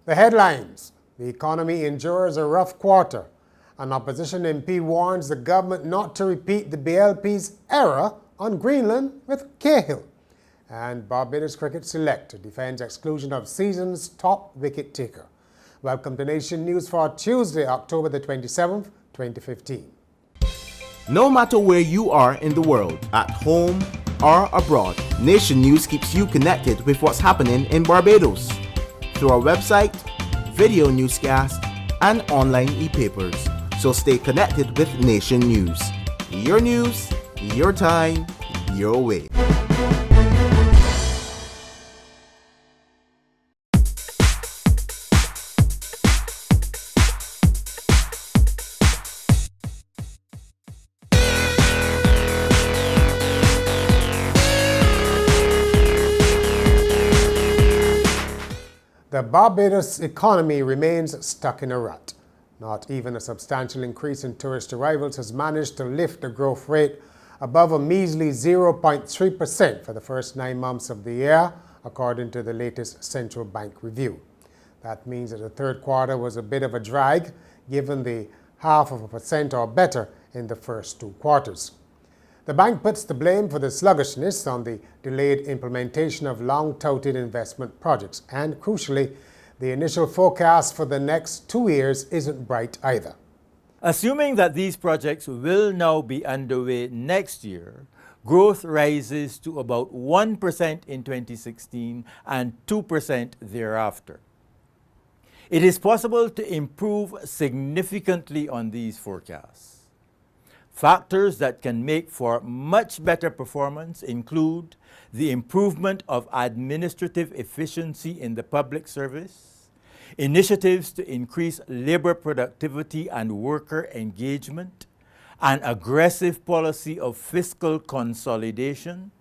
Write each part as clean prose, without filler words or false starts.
The headlines: the economy endures a rough quarter. An opposition MP warns the government not to repeat the BLP's error on Greenland with Cahill. And Barbados cricket selector defends exclusion of season's top wicket taker. Welcome to Nation News for Tuesday, October the 27th, 2015. No matter where you are in the world, at home or abroad, Nation News keeps you connected with what's happening in Barbados through our website, video newscast, and online e-papers. So stay connected with Nation News. Your news, your time, your way. The Barbados economy remains stuck in a rut. Not even a substantial increase in tourist arrivals has managed to lift the growth rate above a measly 0.3% for the first 9 months of the year, according to the latest central bank review. That means that the third quarter was a bit of a drag, given the 0.5% or better in the first 2 quarters. The bank puts the blame for the sluggishness on the delayed implementation of long-touted investment projects, and crucially, the initial forecast for the next 2 years isn't bright either. Assuming that these projects will now be underway next year, growth rises to about 1% in 2016 and 2% thereafter. It is possible to improve significantly on these forecasts. Factors that can make for much better performance include the improvement of administrative efficiency in the public service, initiatives to increase labor productivity and worker engagement, an aggressive policy of fiscal consolidation,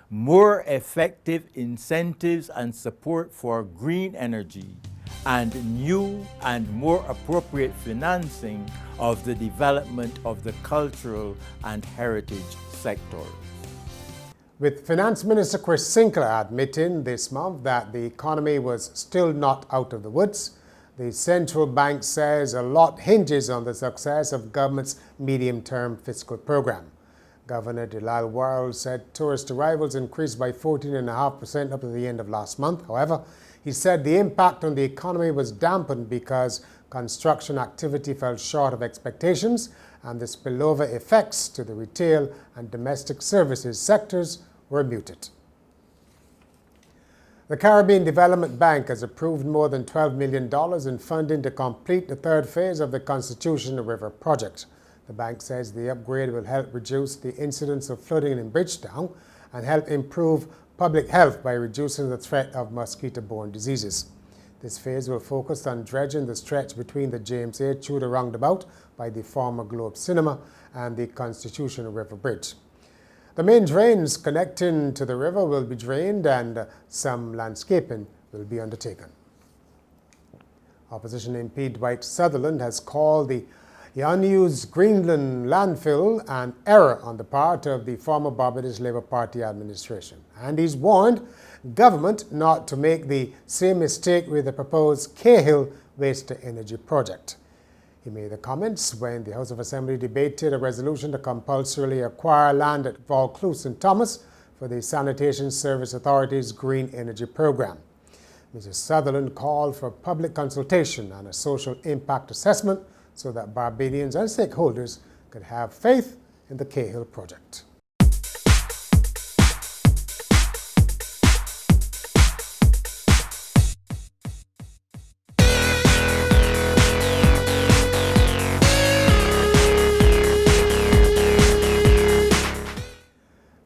more effective incentives and support for green energy, and new and more appropriate financing of the development of the cultural and heritage sectors. With Finance Minister Chris Sinclair admitting this month that the economy was still not out of the woods, the central bank says a lot hinges on the success of government's medium-term fiscal program. Governor Delal World said tourist arrivals increased by 14.5% up to the end of last month. However, he said the impact on the economy was dampened because construction activity fell short of expectations and the spillover effects to the retail and domestic services sectors were muted. The Caribbean Development Bank has approved more than $12 million in funding to complete the third phase of the Constitution River project. The bank says the upgrade will help reduce the incidence of flooding in Bridgetown and help improve public health by reducing the threat of mosquito-borne diseases. This phase will focus on dredging the stretch between the James A. Tudor roundabout by the former Globe Cinema and the Constitution River Bridge. The main drains connecting to the river will be drained and some landscaping will be undertaken. Opposition MP Dwight Sutherland has called the unused Greenland landfill an error on the part of the former Barbados Labour Party administration. And he's warned government not to make the same mistake with the proposed Cahill waste-to-energy project. He made the comments when the House of Assembly debated a resolution to compulsorily acquire land at Vaucluse and Thomas for the Sanitation Service Authority's Green Energy Program. Mrs. Sutherland called for public consultation and a social impact assessment so that Barbadians and stakeholders could have faith in the Cahill project.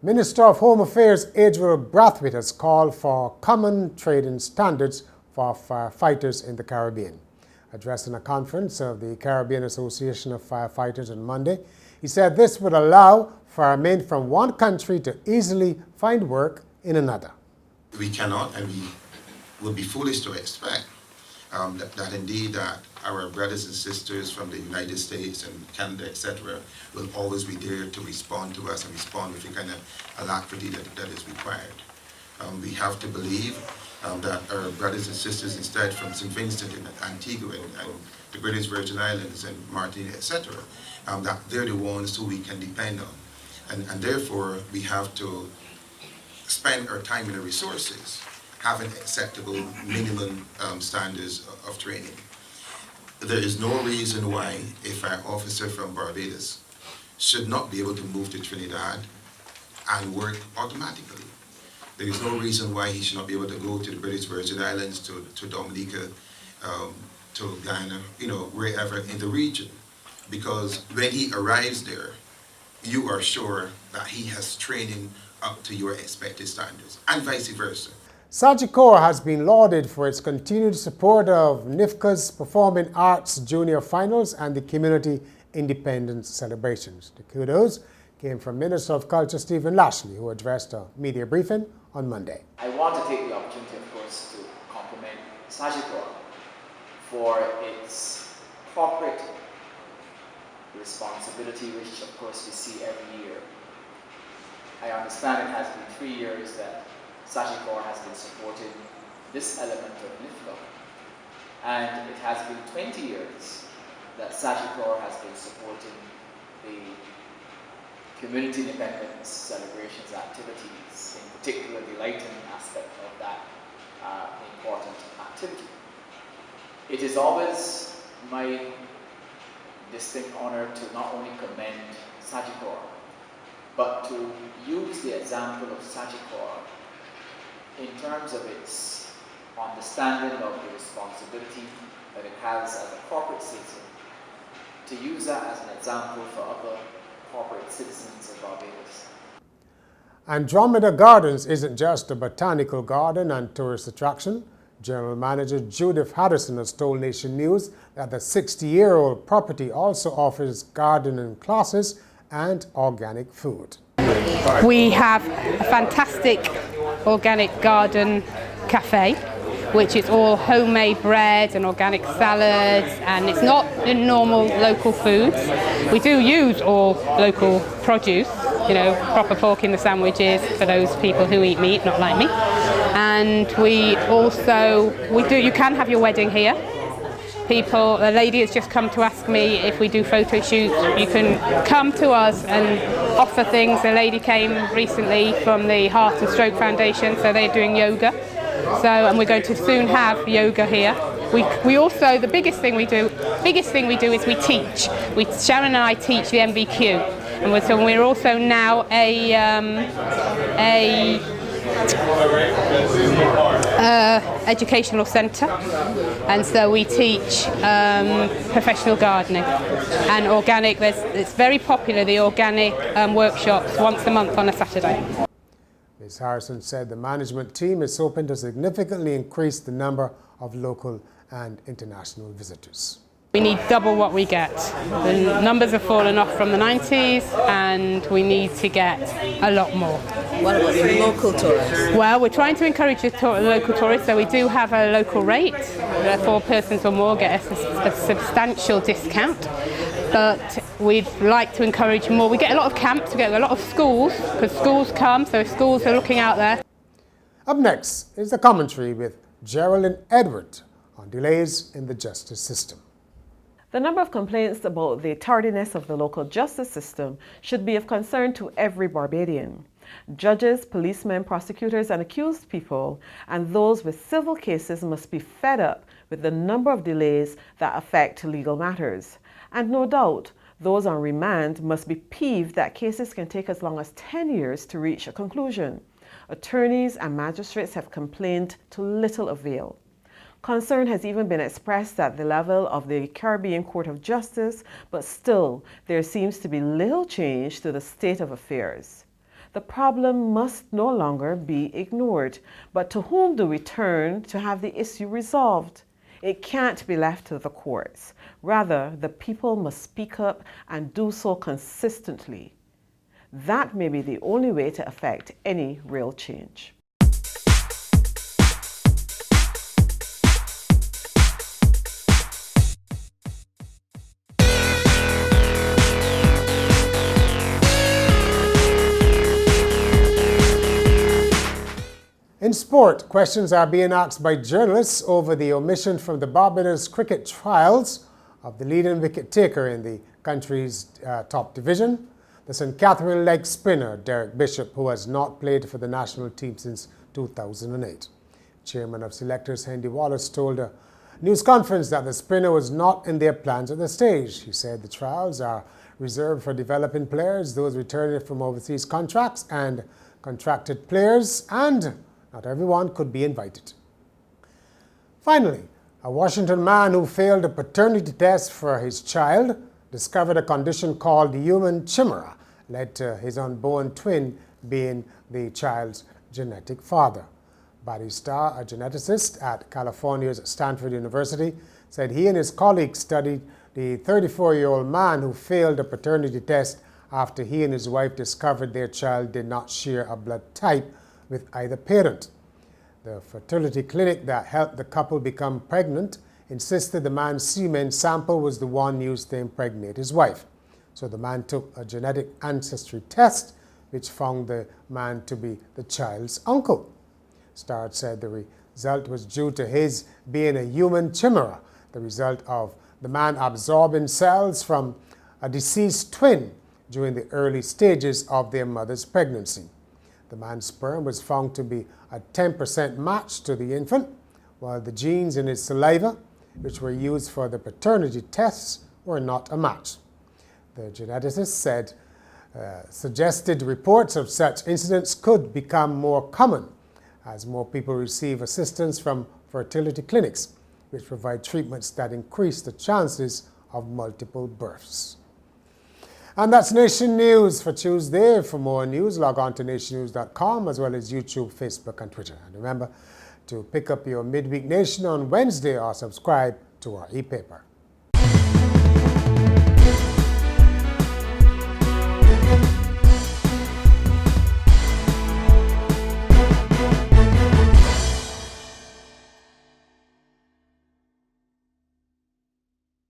Minister of Home Affairs Adriel Brathwaite has called for common trading standards for firefighters in the Caribbean. Addressing a conference of the Caribbean Association of Firefighters on Monday, he said this would allow firemen from one country to easily find work in another. We cannot and we would be foolish to expect that indeed that our brothers and sisters from the United States and Canada, etc., will always be there to respond to us and respond with the kind of alacrity that is required. We have to believe that our brothers and sisters, instead from St. Vincent and Antigua and the British Virgin Islands and Martinique, etc., that they're the ones who we can depend on. And therefore, we have to spend our time and our resources having acceptable minimum standards of training. There is no reason why if an officer from Barbados should not be able to move to Trinidad and work automatically. There is no reason why he should not be able to go to the British Virgin Islands, to Dominica, to Ghana, wherever in the region. Because when he arrives there, you are sure that he has training up to your expected standards, and vice versa. Sagicor has been lauded for its continued support of NIFCA's Performing Arts Junior Finals and the Community Independence Celebrations. The kudos came from Minister of Culture Stephen Lashley, who addressed a media briefing on Monday. I want to take the opportunity, of course, to compliment Sagicor for its corporate responsibility, which of course we see every year. I understand it has been 3 years that Sagicor has been supporting this element of NIFCA, and it has been 20 years that Sagicor has been supporting the community independence celebrations activities, in particular the lighting aspect of that important activity. It is always my distinct honor to not only commend Sagicor, but to use the example of Sagicor in terms of its understanding of the responsibility that it has as a corporate citizen, to use that as an example for other corporate citizens of Barbados. Andromeda Gardens isn't just a botanical garden and tourist attraction. General Manager Judith Harrison has told Nation News that the 60-year-old property also offers gardening classes and organic food. We have a fantastic organic garden cafe, which is all homemade bread and organic salads, and it's not in normal local foods. We do use all local produce, proper pork in the sandwiches for those people who eat meat, not like me. And you can have your wedding here. A lady has just come to ask me if we do photo shoots. You can come to us and offer things. A lady came recently from the Heart and Stroke Foundation, so they're doing yoga. And we're going to soon have yoga here. We also, the biggest thing we do is we teach. Sharon and I teach the MVQ, and we're also now educational centre, and so we teach professional gardening and organic. It's very popular, the organic workshops, once a month on a Saturday. Ms. Harrison said the management team is hoping to significantly increase the number of local and international visitors. We need double what we get. The numbers have fallen off from the 90s, and we need to get a lot more. What about the local tourists? Well, we're trying to encourage the local tourists, so we do have a local rate. 4 persons or more get a substantial discount. But we'd like to encourage more. We get a lot of camps, we get a lot of schools, because schools come, so schools are looking out there. Up next is the commentary with Geraldine Edward on delays in the justice system. The number of complaints about the tardiness of the local justice system should be of concern to every Barbadian. Judges, policemen, prosecutors, and accused people, and those with civil cases must be fed up with the number of delays that affect legal matters. And no doubt, those on remand must be peeved that cases can take as long as 10 years to reach a conclusion. Attorneys and magistrates have complained to little avail. Concern has even been expressed at the level of the Caribbean Court of Justice, but still, there seems to be little change to the state of affairs. The problem must no longer be ignored, but to whom do we turn to have the issue resolved? It can't be left to the courts. Rather, the people must speak up and do so consistently. That may be the only way to effect any real change. In sport, sport, questions are being asked by journalists over the omission from the Barbados cricket trials of the leading wicket taker in the country's top division, the St. Catherine leg spinner Derek Bishop, who has not played for the national team since 2008. Chairman of selectors Hendy Wallace told a news conference that the spinner was not in their plans at the stage. He said the trials are reserved for developing players, those returning from overseas contracts, and contracted players, and not everyone could be invited. Finally, a Washington man who failed a paternity test for his child discovered a condition called human chimera, led to his unborn twin being the child's genetic father. Barry Starr, a geneticist at California's Stanford University, said he and his colleagues studied the 34-year-old man who failed a paternity test after he and his wife discovered their child did not share a blood type with either parent. The fertility clinic that helped the couple become pregnant insisted the man's semen sample was the one used to impregnate his wife. So the man took a genetic ancestry test, which found the man to be the child's uncle. Starr said the result was due to his being a human chimera, the result of the man absorbing cells from a deceased twin during the early stages of their mother's pregnancy. The man's sperm was found to be a 10% match to the infant, while the genes in his saliva, which were used for the paternity tests, were not a match. The geneticist said suggested reports of such incidents could become more common as more people receive assistance from fertility clinics, which provide treatments that increase the chances of multiple births. And that's Nation News for Tuesday. For more news, log on to nationnews.com as well as YouTube, Facebook, and Twitter. And remember to pick up your Midweek Nation on Wednesday or subscribe to our e-paper.